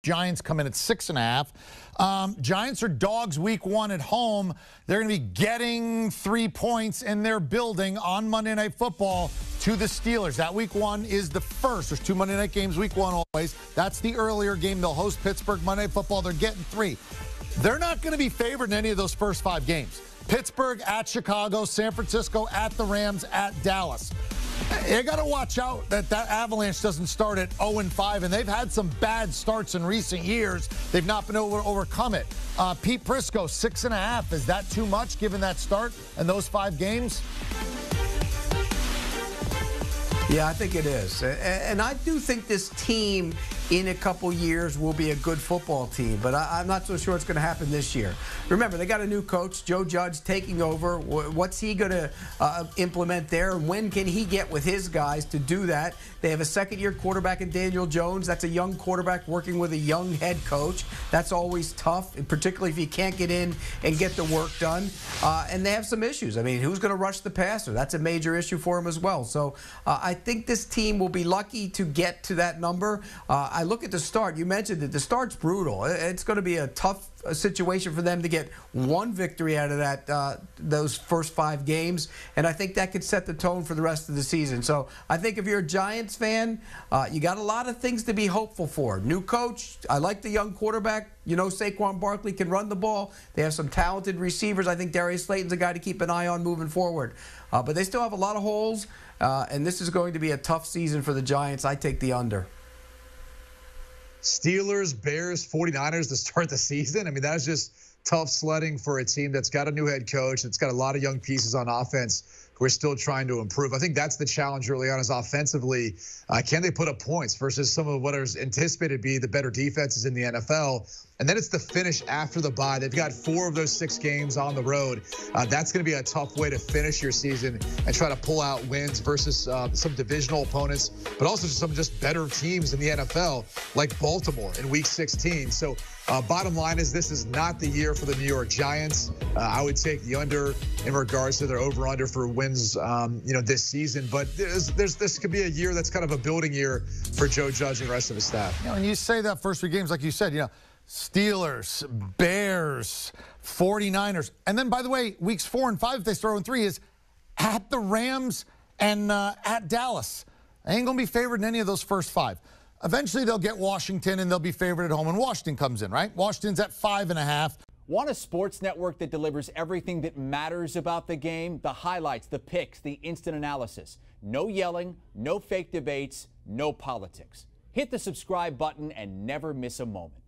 Giants come in at 6.5. Giants are dogs week 1 at home. They're going to be getting 3 points in their building on Monday Night Football to the Steelers. That week 1 is the first. There's 2 Monday night games week 1 always. That's the earlier game. They'll host Pittsburgh Monday Night Football. They're getting 3. They're not going to be favored in any of those first 5 games. Pittsburgh at Chicago, San Francisco at the Rams, at Dallas. You got to watch out that Avalanche doesn't start at 0-5, and they've had some bad starts in recent years. They've not been able to overcome it. Pete Prisco, 6.5. Is that too much given that start and those 5 games? Yeah, I think it is. And I do think this team in a couple years will be a good football team, but I'm not so sure it's going to happen this year. Remember, they got a new coach, Joe Judge, taking over. What's he going to implement there? And when can he get with his guys to do that? They have a second-year quarterback in Daniel Jones. That's a young quarterback working with a young head coach. That's always tough, particularly if you can't get in and get the work done. And they have some issues. I mean, who's going to rush the passer? That's a major issue for them as well. So I think this team will be lucky to get to that number. I look at the start. You mentioned that the start's brutal. It's going to be a tough situation for them to get one victory out of those first 5 games, and I think that could set the tone for the rest of the season. So I think if you're a Giants fan, you got a lot of things to be hopeful for. New coach. I like the young quarterback. You know, Saquon Barkley can run the ball. They have some talented receivers. I think Darius Slayton's a guy to keep an eye on moving forward. But they still have a lot of holes, and this is going to be a tough season for the Giants. I take the under. Steelers, Bears, 49ers to start the season. I mean, that's just tough sledding for a team that's got a new head coach, that's got a lot of young pieces on offense who are still trying to improve. I think that's the challenge early on is offensively. Can they put up points versus some of what is anticipated to be the better defenses in the NFL? And then it's the finish after the bye. They've got 4 of those 6 games on the road. That's going to be a tough way to finish your season and try to pull out wins versus some divisional opponents, but also some just better teams in the NFL, like Baltimore in Week 16. So bottom line is this is not the year for the New York Giants. I would take the under in regards to their over-under for wins, this season. But this could be a year that's kind of a building year for Joe Judge and the rest of his staff. And you say that first 3 games, like you said, Steelers, Bears, 49ers. And then, by the way, weeks 4 and 5, if they throw in 3, is at the Rams and at Dallas. They ain't going to be favored in any of those first 5. Eventually, they'll get Washington, and they'll be favored at home. And Washington comes in, right? Washington's at 5.5. Want a sports network that delivers everything that matters about the game? The highlights, the picks, the instant analysis. No yelling, no fake debates, no politics. Hit the subscribe button and never miss a moment.